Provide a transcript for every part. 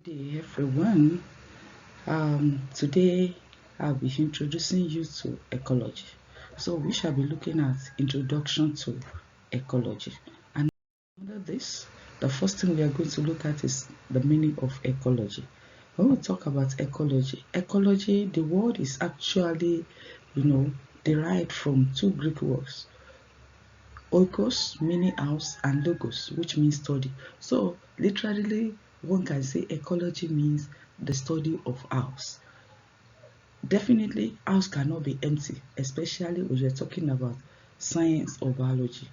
Good day, everyone. Today I'll be introducing you to ecology. So we shall be looking at introduction to ecology. And under this, the first thing we are going to look at is the meaning of ecology. When we talk about ecology, the word is actually, derived from two Greek words, oikos meaning house and logos which means study. So literally one can say ecology means the study of house. Definitely house cannot be empty, especially when you're talking about science or biology.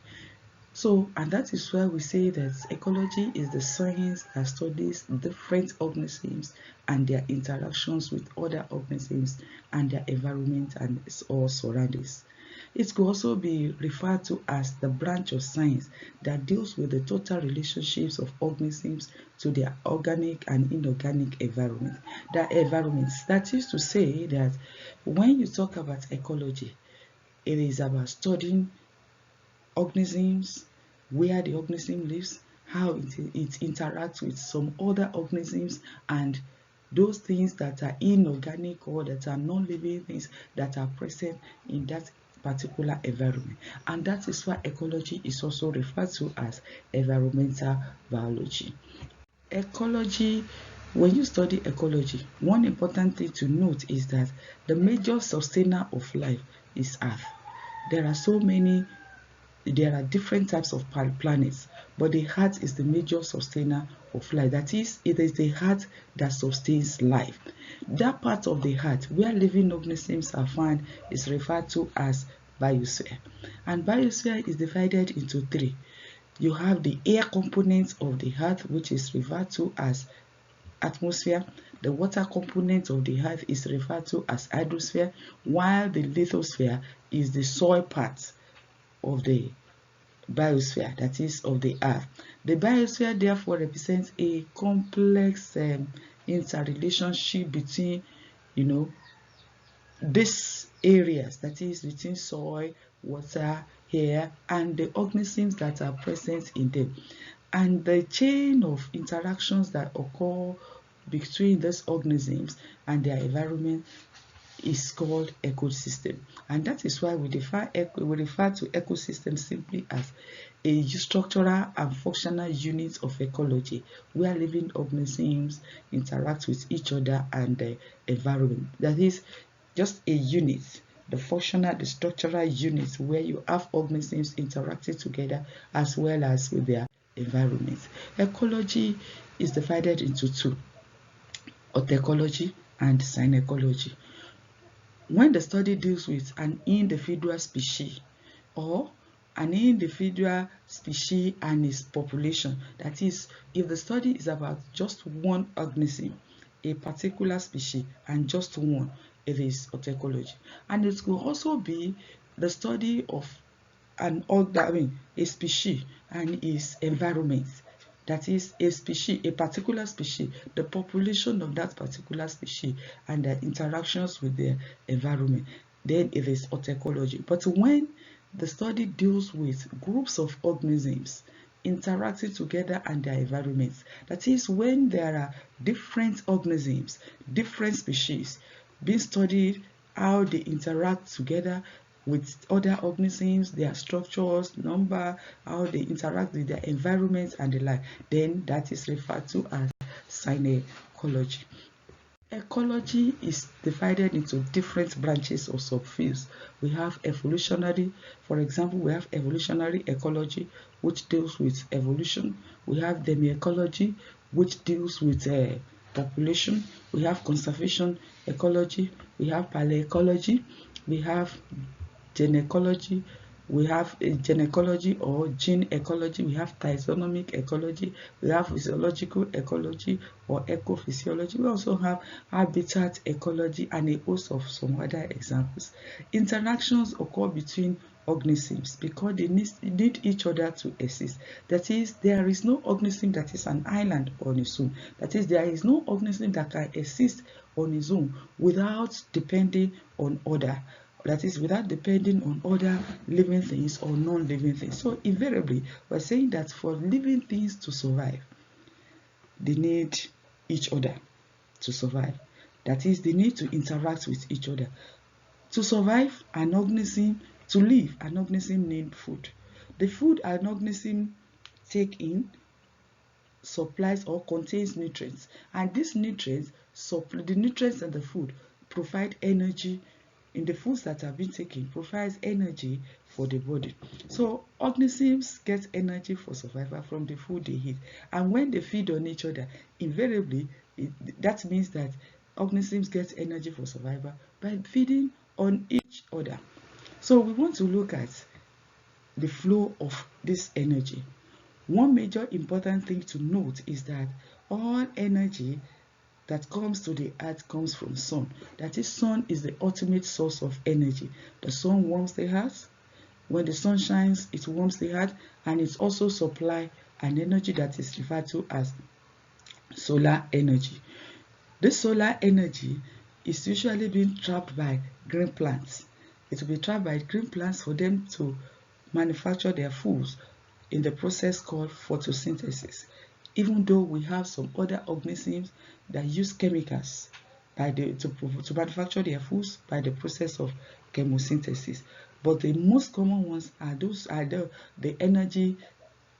So, and that is why we say that ecology is the science that studies different organisms and their interactions with other organisms and their environment and its all surroundings. It could also be referred to as the branch of science that deals with the total relationships of organisms to their organic and inorganic environment. That is to say that when you talk about ecology, it is about studying organisms, where the organism lives, how it interacts with some other organisms, and those things that are inorganic or that are non-living things that are present in that particular environment. And that is why ecology is also referred to as environmental biology. Ecology, when you study ecology, one important thing to note is that the major sustainer of life is Earth. There are so many There are different types of planets, but the heart is the major sustainer of life. That is, it is the heart that sustains life. That part of the heart where living organisms are found is referred to as biosphere. And biosphere is divided into three. You have the air component of the earth, which is referred to as atmosphere. The water component of the earth is referred to as hydrosphere, while the lithosphere is the soil part of the biosphere, that is of the earth. The biosphere therefore represents a complex interrelationship between these areas, that is between soil, water, air, and the organisms that are present in them. And the chain of interactions that occur between these organisms and their environment is called ecosystem. And that is why we refer to ecosystem simply as a structural and functional unit of ecology where living organisms interact with each other and the environment. That is just a unit, the structural unit where you have organisms interacting together as well as with their environment. Ecology is divided into two: autecology and synecology. When the study deals with an individual species or an individual species and its population, that is, if the study is about just one organism, a particular species, and just one, it is autecology. And it could also be the study of a species and its environment. That is a particular species, the population of that particular species and the interactions with the environment. Then it is autecology. But when the study deals with groups of organisms interacting together and their environments, that is when there are different organisms, different species being studied, how they interact together with other organisms, their structures, number, how they interact with their environment and the like, then that is referred to as synecology. Ecology is divided into different branches or subfields. We have evolutionary, for example, we have evolutionary ecology, which deals with evolution. We have demi-ecology, which deals with population. We have conservation ecology. We have paleoecology. We have gynecology, we have a gynecology or gene ecology, we have taxonomic ecology, we have physiological ecology or ecophysiology. We also have habitat ecology and a host of some other examples. Interactions occur between organisms because they need each other to exist. That is, there is no organism that is an island on its own. That is, there is no organism that can exist on its own without depending on other. That is, without depending on other living things or non-living things. So invariably, we're saying that for living things to survive, they need each other to survive. That is, they need to interact with each other. To survive, an organism, to live, an organism needs food. The food an organism take in supplies or contains nutrients, and these nutrients, the nutrients in the food provide energy in the foods that have been taken, provides energy for the body. So organisms get energy for survival from the food they eat, and when they feed on each other, invariably that means that organisms get energy for survival by feeding on each other. So we want to look at the flow of this energy. One major important thing to note is that all energy that comes to the earth comes from sun. That is, sun is the ultimate source of energy. The sun warms the earth. When the sun shines, it warms the earth, and it also supplies an energy that is referred to as solar energy. This solar energy is usually being trapped by green plants. It will be trapped by green plants for them to manufacture their foods in the process called photosynthesis. Even though we have some other organisms that use chemicals to manufacture their foods by the process of chemosynthesis, but the most common ones are the energy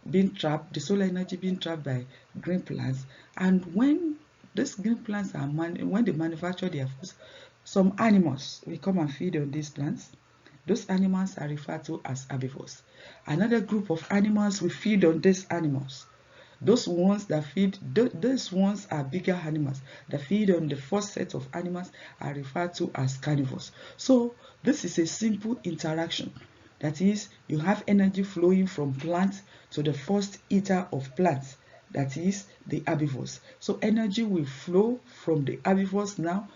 being trapped, the solar energy being trapped by green plants. And when these green plants are when they manufacture their foods, some animals will come and feed on these plants. Those animals are referred to as herbivores. Another group of animals will feed on these animals. Those ones are bigger animals that feed on the first set of animals are referred to as carnivores. So this is a simple interaction. That is, you have energy flowing from plants to the first eater of plants, that is the herbivores. So energy will flow from the herbivores now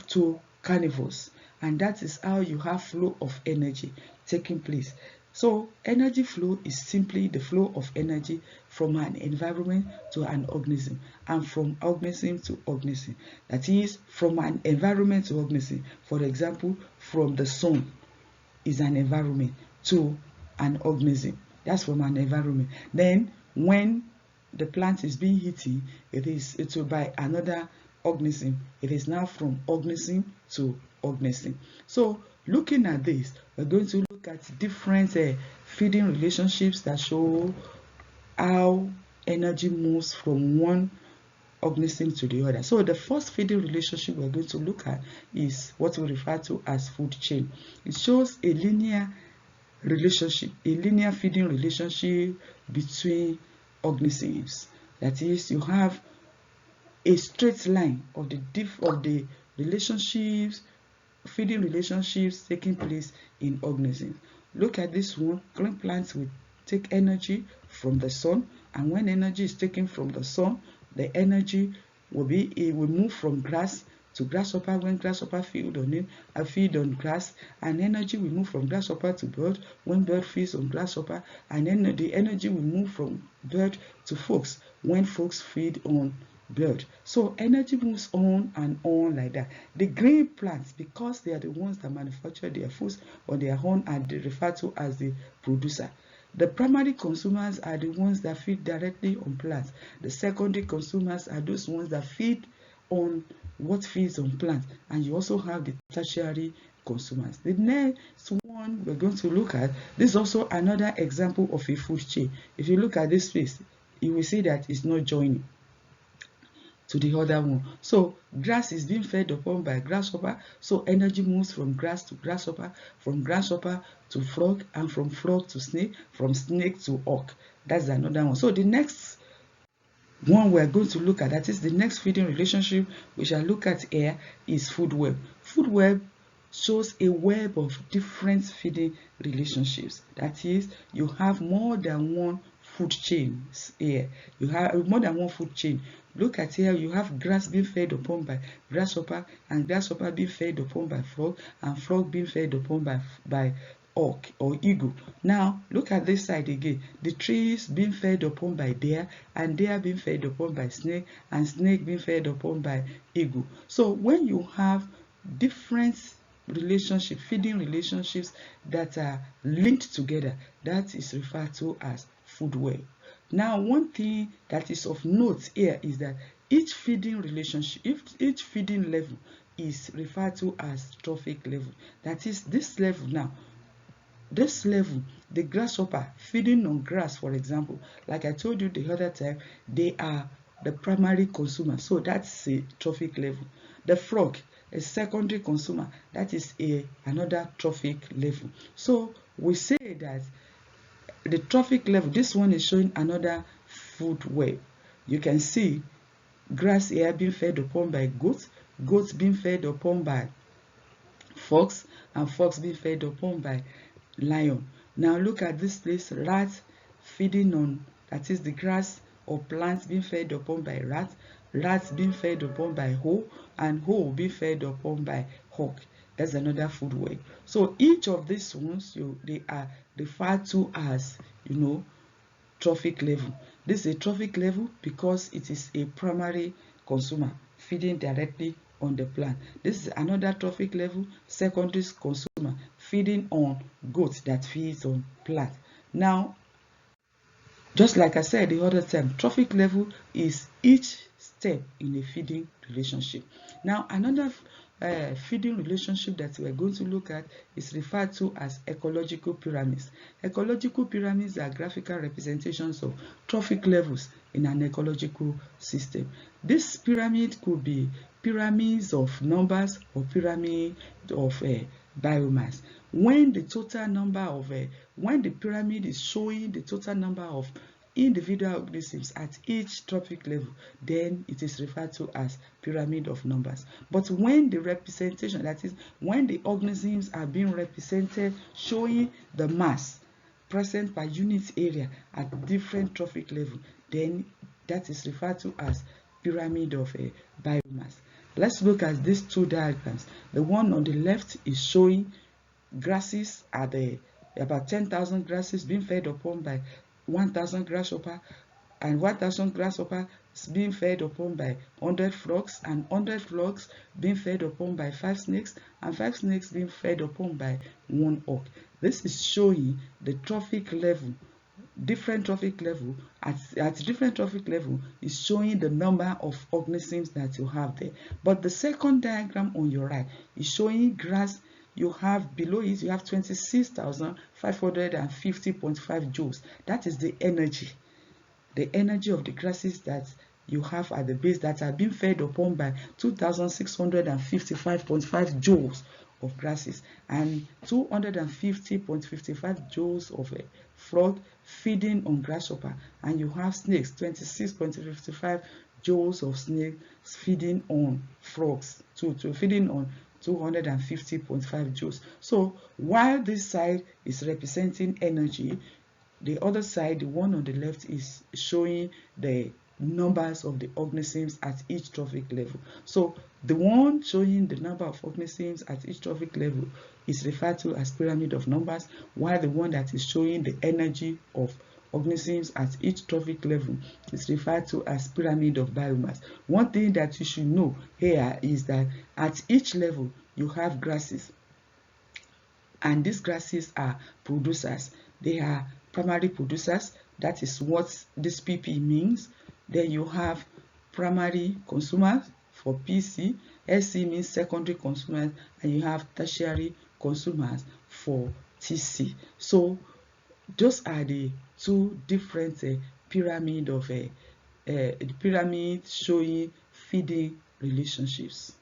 to carnivores, and that is how you have flow of energy taking place. So energy flow is simply the flow of energy from an environment to an organism, and from organism to organism. That is, from an environment to organism. For example, from the sun is an environment to an organism. That's from an environment. Then when the plant is being eaten, it will by another organism. It is now from organism to organism. So looking at this, we're going to look at different feeding relationships that show how energy moves from one organism to the other. So the first feeding relationship we're going to look at is what we refer to as food chain. It shows a linear relationship, a linear feeding relationship between organisms. That is, you have a straight line of the relationships, feeding relationships taking place in organisms. Look at this one. Green plants will take energy from the sun, and when energy is taken from the sun, the energy it will move from grass to grasshopper. When grasshopper feed on it, I feed on grass, and energy will move from grasshopper to bird. When bird feeds on grasshopper, and then the energy will move from bird to folks when folks feed on bird. So energy moves on and on like that. The green plants, because they are the ones that manufacture their foods on their own, and they refer to as the producer. The primary consumers are the ones that feed directly on plants. The secondary consumers are those ones that feed on what feeds on plants, and you also have the tertiary consumers. The next one we're going to look at, this is also another example of a food chain. If you look at this space, you will see that it's not joining to the other one. So grass is being fed upon by grasshopper, so energy moves from grass to grasshopper, from grasshopper to frog, and from frog to snake, from snake to hawk. That's another one. So the next one we're going to look at, that is the next feeding relationship we shall look at here, is food web. Food web shows a web of different feeding relationships. That is, you have more than one food chains here. You have more than one food chain. Look at here, you have grass being fed upon by grasshopper, and grasshopper being fed upon by frog, and frog being fed upon by hawk or eagle. Now look at this side again, the trees being fed upon by deer, and deer being fed upon by snake, and snake being fed upon by eagle. So when you have different feeding relationships that are linked together, that is referred to as food web. Now one thing that is of note here is that Each feeding relationship, if each feeding level is referred to as trophic level. That is, this level now, this level, the grasshopper feeding on grass, for example, like I told you the other time, they are the primary consumer, so that's a trophic level. The frog, a secondary consumer, that is another trophic level. So we say that the trophic level, this one is showing another food web. You can see grass here being fed upon by goats, goats being fed upon by fox, and fox being fed upon by lion. Now look at this place, rat feeding on, that is the grass or plants being fed upon by rat, rats being fed upon by hoe, and hoe being fed upon by hawk. That's another food web. So each of these ones, they are referred to as, trophic level. This is a trophic level because it is a primary consumer feeding directly on the plant. This is another trophic level, secondary consumer feeding on goats that feeds on plant. Now, just like I said the other time, trophic level is each step in a feeding relationship. Now, another feeding relationship that we are going to look at is referred to as ecological pyramids. Ecological pyramids are graphical representations of trophic levels in an ecological system. This pyramid could be pyramids of numbers or pyramid of biomass. When the total number of when the pyramid is showing the total number of individual organisms at each trophic level, then it is referred to as pyramid of numbers. But when the representation, that is when the organisms are being represented showing the mass present per unit area at different trophic level, then that is referred to as pyramid of biomass. Let's look at these two diagrams. The one on the left is showing grasses are about 10,000 grasses being fed upon by 1,000 grasshopper, and 1,000 grasshopper is being fed upon by 100 frogs, and 100 frogs being fed upon by 5 snakes, and 5 snakes being fed upon by 1 hawk. This is showing the trophic level. Different trophic level, at different trophic level is showing the number of organisms that you have there. But the second diagram on your right is showing grass. You have below it, you have 26,550.5 joules. That is the energy of the grasses that you have at the base that are being fed upon by 2,655.5 joules of grasses and 250.55 joules of a frog feeding on grasshopper, and you have snakes, 26.55 joules of snakes feeding on frogs, feeding on 250.5 joules. So while this side is representing energy, the other side, the one on the left, is showing the numbers of the organisms at each trophic level. So the one showing the number of organisms at each trophic level is referred to as pyramid of numbers, while the one that is showing the energy of organisms at each trophic level is referred to as pyramid of biomass. One thing that you should know here is that at each level you have grasses, and these grasses are producers. They are primary producers. That is what this PP means. Then you have primary consumers for PC, SC means secondary consumers, and you have tertiary consumers for TC. So those are the two different pyramid of pyramid showing feeding relationships.